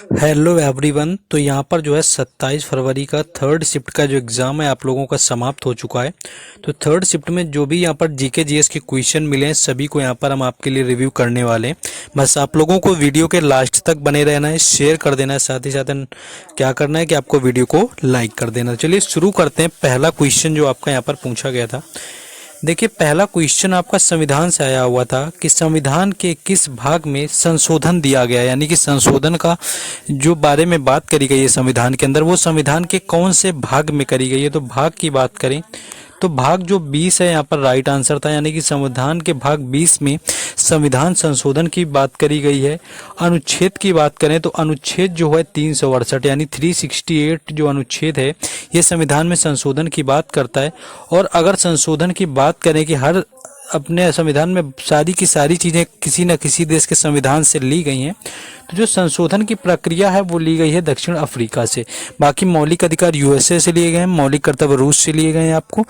Hello everyone. तो यहाँ पर जो है 27 फरवरी का थर्ड शिफ्ट का जो एग्ज़ाम है आप लोगों का समाप्त हो चुका है। तो थर्ड शिफ्ट में जो भी यहाँ पर जीके जीएस के क्वेश्चन मिले हैं सभी को यहाँ पर हम आपके लिए रिव्यू करने वाले हैं। बस आप लोगों को वीडियो के लास्ट तक बने रहना है, शेयर कर देना है, साथ ही साथ क्या करना है कि आपको वीडियो को लाइक कर देना है। चलिए शुरू करते हैं। पहला क्वेश्चन जो आपका यहाँ पर पूछा गया था, देखिए पहला क्वेश्चन आपका संविधान से आया हुआ था कि संविधान के किस भाग में संशोधन दिया गया है, यानी कि संशोधन का जो बारे में बात करी गई है संविधान के अंदर, वो संविधान के कौन से भाग में करी गई है। तो भाग की बात करें तो भाग जो 20 है यहाँ पर राइट आंसर था, यानी कि संविधान के भाग 20 में संविधान संशोधन की बात करी गई है। अनुच्छेद की बात करें तो अनुच्छेद जो है 368 यानी 368 जो अनुच्छेद है ये संविधान में संशोधन की बात करता है। और अगर संशोधन की बात करें कि हर अपने संविधान में सारी की सारी चीज़ें किसी न किसी देश के संविधान से ली गई हैं, तो जो संशोधन की प्रक्रिया है वो ली गई है दक्षिण अफ्रीका से। बाकी मौलिक अधिकार यूएसए से लिए गए हैं, मौलिक कर्तव्य रूस से लिए गए हैं आपको।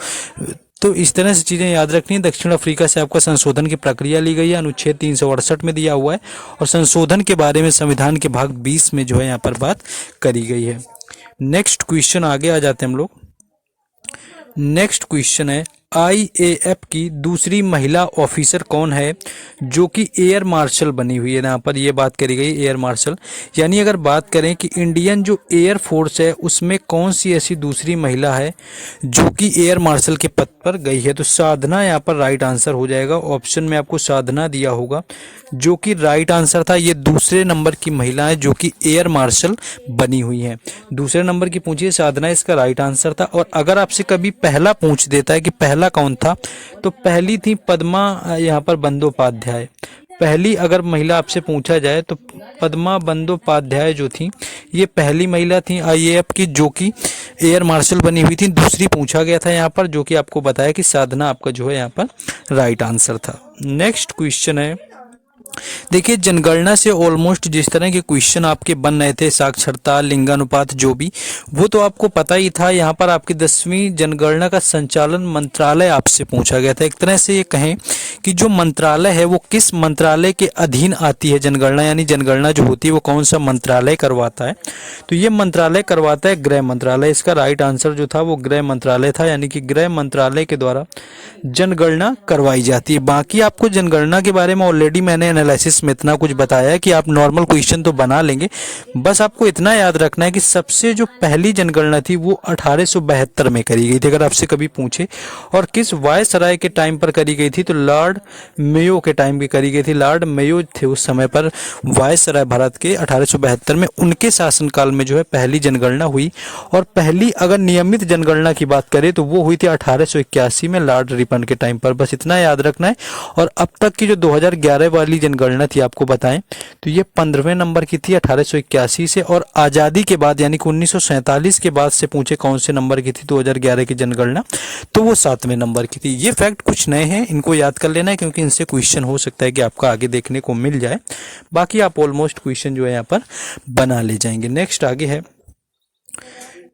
तो इस तरह से चीज़ें याद रखनी है। दक्षिण अफ्रीका से आपका संशोधन की प्रक्रिया ली गई है, अनुच्छेद 368 में दिया हुआ है। और संशोधन के बारे में संविधान के भाग 20 में जो है यहाँ पर बात करी गई है। नेक्स्ट क्वेश्चन आगे आ जाते हैं हम लोग। नेक्स्ट क्वेश्चन है आईएएफ की दूसरी महिला ऑफिसर कौन है जो कि एयर मार्शल बनी हुई है। यहाँ पर ये बात करी गई एयर मार्शल, यानी अगर बात करें कि इंडियन जो एयर फोर्स है उसमें कौन सी ऐसी दूसरी महिला है जो कि एयर मार्शल के पद पर गई है। तो साधना यहाँ पर राइट आंसर हो जाएगा। ऑप्शन में आपको साधना दिया होगा जो कि राइट आंसर था। ये दूसरे नंबर की महिला है जो कि एयर मार्शल बनी हुई है। दूसरे नंबर की पूछिए साधना, इसका राइट आंसर था। और अगर आपसे कभी पहला पूछ देता है कि पहला कौन था, तो पहली थी पद्मा यहाँ पर बंदोपाध्याय। पहली अगर महिला आपसे पूछा जाए तो पद्मा बंदोपाध्याय जो थी ये पहली महिला थी आईएएफ की जो कि एयर मार्शल बनी हुई थी। दूसरी पूछा गया था यहाँ पर जो कि आपको बताया कि साधना आपका जो है यहाँ पर राइट आंसर था। नेक्स्ट क्वेश्चन है, देखिए जनगणना से ऑलमोस्ट जिस तरह के क्वेश्चन आपके बन रहे थे, साक्षरता, लिंगानुपात, जो भी, वो तो आपको पता ही था। यहाँ पर आपकी 10वीं जनगणना का संचालन मंत्रालय आपसे पूछा गया था। एक तरह से ये कहें कि जो मंत्रालय है वो किस मंत्रालय के अधीन आती है जनगणना, यानी जनगणना जो होती है वो कौन सा मंत्रालय करवाता है। तो ये मंत्रालय करवाता है गृह मंत्रालय। इसका राइट आंसर जो था वो गृह मंत्रालय था, यानी कि गृह मंत्रालय के द्वारा जनगणना करवाई जाती है। बाकी आपको जनगणना के बारे में ऑलरेडी मैंने एनालिसिस में इतना कुछ बताया है कि आप नॉर्मल क्वेश्चन तो बना लेंगे। बस आपको इतना याद रखना है कि सबसे जो पहली जनगणना थी वो 1872 में करी गई थी, अगर आपसे कभी पूछे। और किस वायसराय के टाइम पर करी गई थी, तो लॉर्ड मेयो के टाइम की करी गई थी। लॉर्ड मेयो थे उस समय पर वायसराय भारत के। 1872 में उनके शासनकाल में जो है पहली जनगणना हुई। और पहली अगर नियमित जनगणना की बात करें तो वो हुई थी 1881 में लॉर्ड रिपन के टाइम पर। बस इतना याद रखना है। और अब तक की जो 2011 वाली जनगणना थी आपको बताएं तो ये 15वें नंबर की थी 1881 से। और आज़ादी के बाद यानी कि 1947 के बाद से पूछे कौन से नंबर की थी 2011 की जनगणना, तो वो 7वें नंबर की थी। ये फैक्ट कुछ नए हैं, इनको याद कर लेना है क्योंकि इनसे क्वेश्चन हो सकता है कि आपका आगे देखने को मिल जाए। बाकी आप ऑलमोस्ट क्वेश्चन जो है यहाँ पर बना ले जाएंगे। नेक्स्ट आगे है,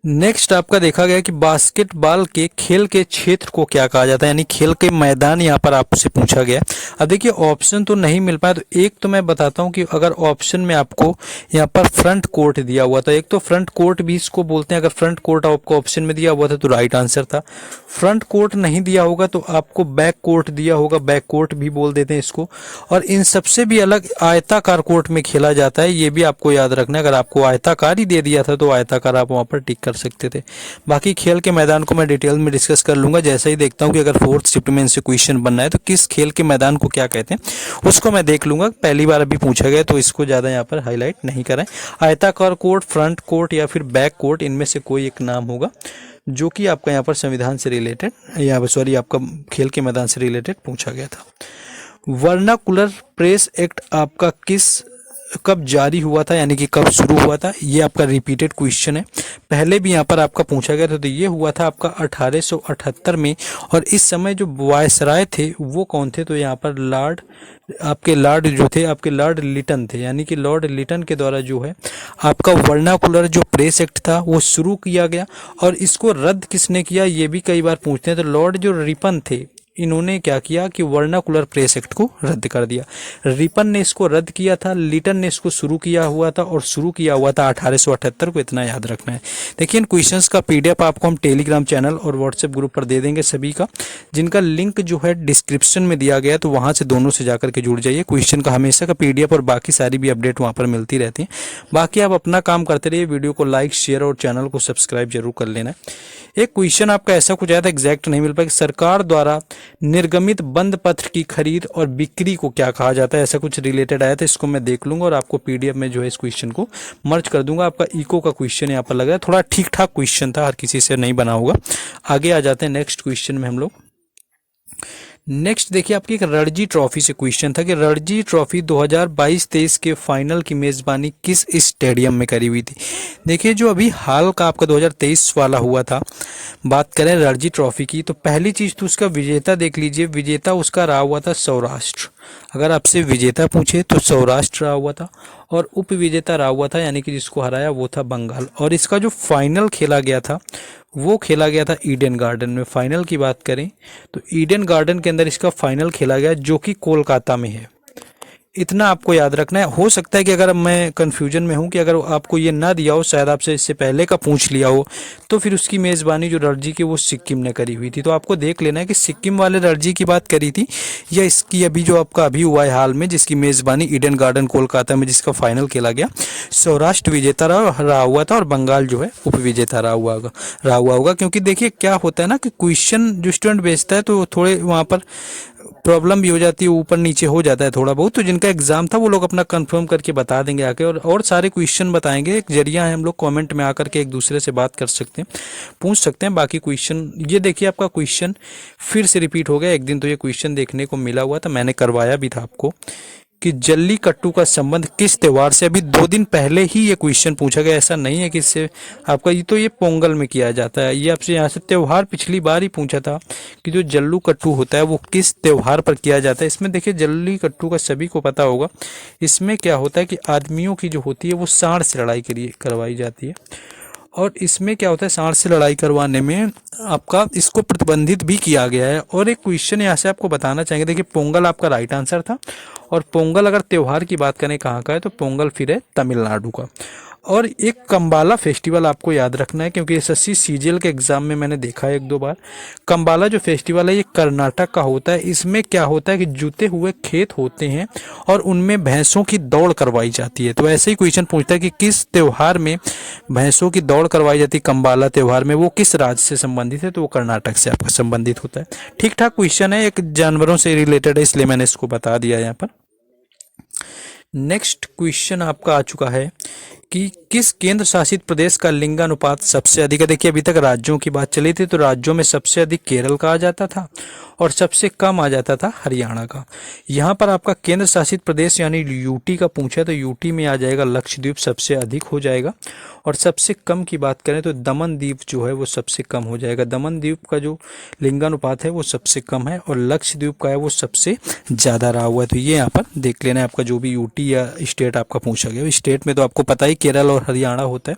नेक्स्ट आपका देखा गया कि बास्केटबॉल के खेल के क्षेत्र को क्या कहा जाता है, यानी खेल के मैदान यहाँ पर आपसे पूछा गया। अब देखिए ऑप्शन तो नहीं मिल पाया, तो एक तो मैं बताता हूँ कि अगर ऑप्शन में आपको यहाँ पर फ्रंट कोर्ट दिया हुआ था, एक तो फ्रंट कोर्ट भी इसको बोलते हैं। अगर फ्रंट कोर्ट आपको ऑप्शन में दिया हुआ था तो राइट आंसर था। फ्रंट कोर्ट नहीं दिया होगा तो आपको बैक कोर्ट दिया होगा, बैक कोर्ट भी बोल देते हैं इसको। और इन सबसे भी अलग आयताकार कोर्ट में खेला जाता है, ये भी आपको याद रखना है। अगर आपको आयताकार ही दे दिया था तो आयताकार आप वहाँ पर टिक कर सकते थे। बाकी खेल के मैदान को मैं डिटेल में डिस्कस कर लूंगा, जैसे ही देखता हूं कि अगर फोर्थ शिफ्ट में इनसे क्वेश्चन बनना है तो किस खेल के मैदान को क्या कहते हैं उसको मैं देख लूंगा। पहली बार अभी पूछा गया तो इसको ज्यादा यहाँ पर हाईलाइट नहीं कराएं। आयताकार कोर्ट, फ्रंट कोर्ट या फिर बैक कोर्ट, इनमें से कोई एक नाम होगा जो कि आपका यहाँ पर संविधान से रिलेटेड या सॉरी आपका खेल के मैदान से रिलेटेड पूछा गया था। वर्नाकुलर प्रेस एक्ट आपका कब जारी हुआ था, यानी कि कब शुरू हुआ था, ये आपका रिपीटेड क्वेश्चन है। पहले भी यहाँ पर आपका पूछा गया था, तो ये हुआ था आपका 1878 में। और इस समय जो वायसराय थे वो कौन थे, तो यहाँ पर लॉर्ड जो थे आपके लॉर्ड लिटन थे, यानी कि लॉर्ड लिटन के द्वारा जो है आपका वर्नाकुलर जो प्रेस एक्ट था वो शुरू किया गया। और इसको रद्द किसने किया ये भी कई बार पूछते हैं, तो लॉर्ड जो रिपन थे इन्होंने क्या किया कि वर्नाकुलर प्रेस एक्ट को रद्द कर दिया। रिपन ने इसको रद्द किया था, लिटन ने इसको शुरू किया हुआ था और शुरू किया हुआ था 1878 को, इतना याद रखना है। देखिए इन क्वेश्चंस का पीडीएफ आपको हम टेलीग्राम चैनल और व्हाट्सएप ग्रुप पर दे देंगे सभी का, जिनका लिंक जो है डिस्क्रिप्शन में दिया गया है, तो वहां से दोनों से जाकर के जुड़ जाइए। क्वेश्चन का हमेशा का पीडीएफ और बाकी सारी भी अपडेट वहां पर मिलती रहती है। बाकी आप अपना काम करते रहिए, वीडियो को लाइक शेयर और चैनल को सब्सक्राइब जरूर कर लेना। एक क्वेश्चन आपका ऐसा कुछ आया था, एग्जैक्ट नहीं मिल पाया, सरकार द्वारा निर्गमित बंद पत्र की खरीद और बिक्री को क्या कहा जाता है, ऐसा कुछ रिलेटेड आया था। इसको मैं देख लूंगा और आपको पीडीएफ में जो है इस क्वेश्चन को मर्ज कर दूंगा। आपका इको का क्वेश्चन यहाँ पर लग रहा है, थोड़ा ठीक ठाक क्वेश्चन था, हर किसी से नहीं बना होगा। आगे आ जाते हैं नेक्स्ट क्वेश्चन में हम लोग। नेक्स्ट देखिए आपकी एक रणजी ट्रॉफी से क्वेश्चन था कि रणजी ट्रॉफी 2022-23 के फाइनल की मेजबानी किस स्टेडियम में करी हुई थी। देखिए जो अभी हाल का आपका 2023 वाला हुआ था, बात करें रणजी ट्रॉफी की, तो पहली चीज तो उसका विजेता देख लीजिए, विजेता उसका रहा हुआ था सौराष्ट्र। अगर आपसे विजेता पूछे तो सौराष्ट्र रहा हुआ था, और उप विजेता रहा हुआ था, यानी कि जिसको हराया वो था बंगाल। और इसका जो फाइनल खेला गया था वो खेला गया था ईडन गार्डन में। फाइनल की बात करें तो ईडन गार्डन के अंदर इसका फाइनल खेला गया, जो कि कोलकाता में है। इतना आपको याद रखना है। हो सकता है कि अगर मैं कंफ्यूजन में हूं कि अगर आपको ये ना दिया हो, शायद आपसे इससे पहले का पूछ लिया हो, तो फिर उसकी मेज़बानी जो रणजी की वो सिक्किम ने करी हुई थी। तो आपको देख लेना है कि सिक्किम वाले रणजी की बात करी थी या इसकी अभी जो आपका अभी हुआ है हाल में, जिसकी मेज़बानी ईडन गार्डन कोलकाता में जिसका फाइनल खेला गया, सौराष्ट्र विजेता रहा हुआ था और बंगाल जो है उप विजेता रहा हुआ होगा। क्योंकि देखिए क्या होता है ना कि क्वेश्चन जो स्टूडेंट भेजता है तो थोड़े वहाँ पर प्रॉब्लम भी हो जाती है, ऊपर नीचे हो जाता है थोड़ा बहुत। तो जिनका एग्जाम था वो लोग अपना कंफर्म करके बता देंगे आके, और सारे क्वेश्चन बताएंगे। एक जरिया है, हम लोग कमेंट में आकर के एक दूसरे से बात कर सकते हैं, पूछ सकते हैं बाकी क्वेश्चन। ये देखिए आपका क्वेश्चन फिर से रिपीट हो गया। एक दिन तो ये क्वेश्चन देखने को मिला हुआ था, मैंने करवाया भी था आपको, कि जल्लीकट्टू का संबंध किस त्योहार से। अभी 2 दिन पहले ही ये क्वेश्चन पूछा गया, ऐसा नहीं है कि इससे आपका ये तो ये पोंगल में किया जाता है। ये आपसे यहाँ से त्योहार पिछली बार ही पूछा था कि जो जल्लीकट्टू होता है वो किस त्योहार पर किया जाता है। इसमें देखिए जल्लीकट्टू का सभी को पता होगा, इसमें क्या होता है कि आदमियों की जो होती है वो सांड से लड़ाई करवाई जाती है। और इसमें क्या होता है, सांड से लड़ाई करवाने में आपका इसको प्रतिबंधित भी किया गया है। और एक क्वेश्चन यहाँ से आपको बताना चाहेंगे, देखिए पोंगल आपका राइट आंसर था। और पोंगल अगर त्योहार की बात करें कहाँ का है, तो पोंगल फिर है तमिलनाडु का। और एक कंबाला फेस्टिवल आपको याद रखना है, क्योंकि एसएससी सीजीएल के एग्जाम में मैंने देखा है 1-2 बार। कंबाला जो फेस्टिवल है ये कर्नाटक का होता है। इसमें क्या होता है कि जुते हुए खेत होते हैं और उनमें भैंसों की दौड़ करवाई जाती है। तो ऐसे ही क्वेश्चन पूछता है कि किस त्योहार में भैंसों की दौड़ करवाई जाती है, कंबाला त्योहार में, वो किस राज्य से संबंधित है, तो वो कर्नाटक से आपका संबंधित होता है। ठीक ठाक क्वेश्चन है, एक जानवरों से रिलेटेड है, इसलिए मैंने इसको बता दिया यहाँ पर। नेक्स्ट क्वेश्चन आपका आ चुका है कि किस केंद्र शासित प्रदेश का लिंगानुपात सबसे अधिक है। देखिए अभी तक राज्यों की बात चली थी, तो राज्यों में सबसे अधिक केरल का आ जाता था और सबसे कम आ जाता था हरियाणा का। यहाँ पर आपका केंद्र शासित प्रदेश यानी यूटी का पूछा, तो यूटी में आ जाएगा लक्षद्वीप, सबसे अधिक हो जाएगा। और सबसे कम की बात करें तो दमन द्वीप जो है वो सबसे कम हो जाएगा। दमन द्वीप का जो लिंगानुपात है वो सबसे कम है, और लक्षद्वीप का है वो सबसे ज़्यादा रहा हुआ है। तो ये यहाँ पर देख लेना है, आपका जो भी यूटी या स्टेट आपका पूछा गया, स्टेट में तो आपको पता ही केरल और हरियाणा होता है,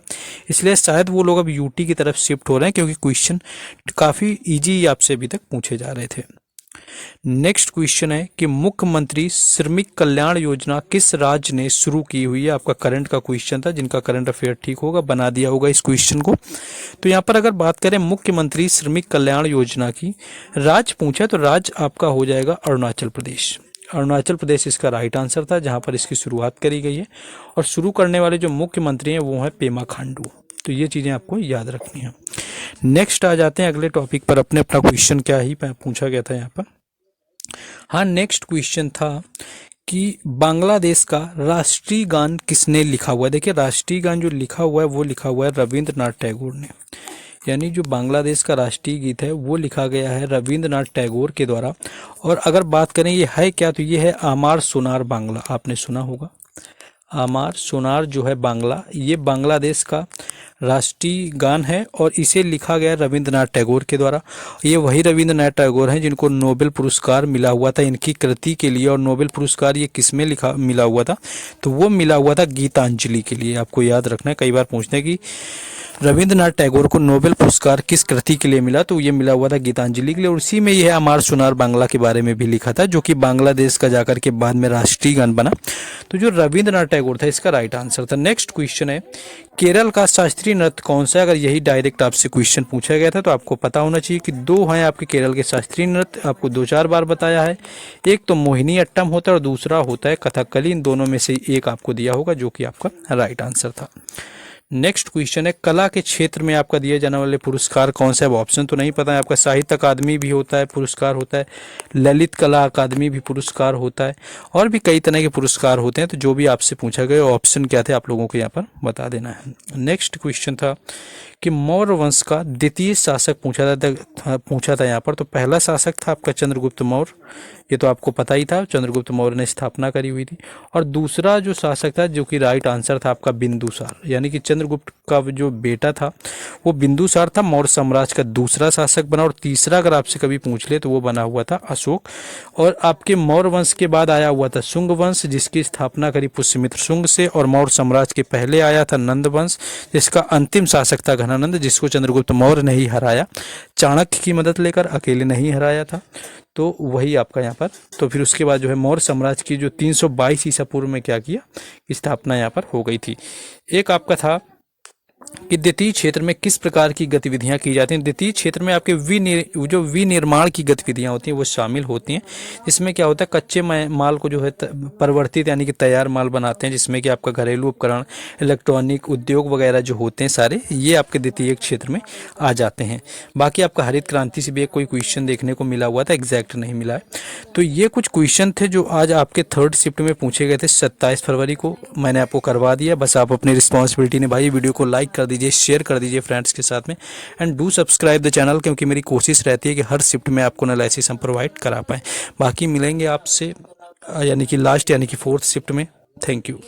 इसलिए शायद वो लोग अब यूटी की तरफ शिफ्ट हो रहे हैं, क्योंकि क्वेश्चन काफ़ी ईजी आपसे अभी तक पूछे जा रहे थे। नेक्स्ट क्वेश्चन है कि मुख्यमंत्री श्रमिक कल्याण योजना किस राज्य ने शुरू की हुई है। आपका करंट का क्वेश्चन था, जिनका करंट अफेयर ठीक होगा बना दिया होगा इस क्वेश्चन को। तो यहाँ पर अगर बात करें मुख्यमंत्री श्रमिक कल्याण योजना की, राज्य पूछा तो राज्य आपका हो जाएगा अरुणाचल प्रदेश। अरुणाचल प्रदेश इसका राइट आंसर था, जहाँ पर इसकी शुरुआत करी गई है। और शुरू करने वाले जो मुख्यमंत्री हैं वो हैं पेमा खांडू। तो ये चीज़ें आपको याद रखनी है। नेक्स्ट आ जाते हैं अगले टॉपिक पर। अपना क्वेश्चन क्या ही पूछा गया था यहाँ पर। हाँ, नेक्स्ट क्वेश्चन था कि बांग्लादेश का राष्ट्रीय गान किसने लिखा हुआ है। देखिए राष्ट्रीय गान जो लिखा हुआ है वो लिखा हुआ है रविंद्रनाथ टैगोर ने। यानी जो बांग्लादेश का राष्ट्रीय गीत है वो लिखा गया है रविंद्रनाथ टैगोर के द्वारा। और अगर बात करें ये है क्या, तो ये है आमार सोनार बांग्ला। आपने सुना होगा, आमार सोनार जो है बांग्ला, ये बांग्लादेश का राष्ट्रीय गान है और इसे लिखा गया रविंद्रनाथ टैगोर के द्वारा। ये वही रविंद्रनाथ टैगोर हैं जिनको नोबेल पुरस्कार मिला हुआ था इनकी कृति के लिए। और नोबेल पुरस्कार ये किसमें मिला हुआ था, तो वो मिला हुआ था गीतांजलि के लिए। आपको याद रखना है, कई बार पूछते हैं कि रविंद्रनाथ टैगोर को नोबेल पुरस्कार किस कृति के लिए मिला? तो ये मिला हुआ था गीतांजलि के लिए, और उसी में यह अमार सुनार बांग्ला के बारे में भी लिखा था, जो कि बांग्लादेश का जाकर के बाद में राष्ट्रीय गान बना। तो जो रविंद्रनाथ टैगोर था इसका राइट आंसर था। नेक्स्ट क्वेश्चन है, केरल का शास्त्रीय नृत्य कौन सा है? अगर यही डायरेक्ट आपसे क्वेश्चन पूछा गया था तो आपको पता होना चाहिए कि दो हैं आपके केरल के शास्त्रीय नृत्य, आपको 2-4 बार बताया है। एक तो मोहिनी अट्टम होता है और दूसरा होता है कथकली। इन दोनों में से एक आपको दिया होगा, जो कि आपका राइट आंसर था। नेक्स्ट क्वेश्चन है, कला के क्षेत्र में आपका दिए जाने वाले पुरस्कार कौन सा है? ऑप्शन तो नहीं पता है आपका। साहित्य अकादमी भी होता है, पुरस्कार होता है, ललित कला अकादमी भी पुरस्कार होता है, और भी कई तरह के पुरस्कार होते हैं। तो जो भी आपसे पूछा गया ऑप्शन क्या थे आप लोगों को यहाँ पर बता देना है। नेक्स्ट क्वेश्चन था कि मौर्य वंश का द्वितीय शासक पूछा था यहाँ पर। तो पहला शासक था आपका चंद्रगुप्त मौर्य, ये तो आपको पता ही था, चंद्रगुप्त मौर्य ने स्थापना करी हुई थी। और दूसरा जो शासक था, जो कि राइट आंसर था आपका बिंदुसार, यानी कि चंद्रगुप्त का जो बेटा था वो बिंदुसार था, मौर्य साम्राज्य का दूसरा शासक बना। और तीसरा अगर आपसे कभी पूछ ले तो वो बना हुआ था अशोक। और आपके मौर्य वंश के बाद आया हुआ था शुंग वंश, जिसकी स्थापना करी पुष्यमित्र शुंग से। और मौर्य साम्राज्य के पहले आया था नंद वंश, जिसका अंतिम शासक था घनानंद, जिसको चंद्रगुप्त मौर्य ने ही हराया, चाणक्य की मदद लेकर, अकेले नहीं हराया था। तो वही आपका यहाँ पर। तो फिर उसके बाद जो है मौर्य साम्राज्य की जो 322 ईसा पूर्व में क्या किया, स्थापना यहाँ पर हो गई थी। एक आपका था कि द्वितीय क्षेत्र में किस प्रकार की गतिविधियां की जाती हैं? द्वितीय क्षेत्र में आपके जो विनिर्माण की गतिविधियां होती हैं वो शामिल होती हैं, जिसमें क्या होता है कच्चे माल को जो है परिवर्तित यानी कि तैयार माल बनाते हैं, जिसमें कि आपका घरेलू उपकरण, इलेक्ट्रॉनिक उद्योग वगैरह जो होते हैं सारे, ये आपके द्वितीय क्षेत्र में आ जाते हैं। बाकी आपका हरित क्रांति से भी एक कोई क्वेश्चन देखने को मिला हुआ था, एग्जैक्ट नहीं मिला है। तो ये कुछ क्वेश्चन थे जो आज आपके थर्ड शिफ्ट में पूछे गए थे 27 फरवरी को, मैंने आपको करवा दिया। बस आप अपनी रिस्पॉन्सिबिलिटी निभाइए, वीडियो को लाइक कर दीजिए, शेयर कर दीजिए फ्रेंड्स के साथ में, and do subscribe the channel, क्योंकि मेरी कोशिश रहती है कि हर शिफ्ट में आपको एनालिसिस हम प्रोवाइड करा पाएँ। बाकी मिलेंगे आपसे यानी कि लास्ट यानी कि फोर्थ शिफ्ट में। Thank you.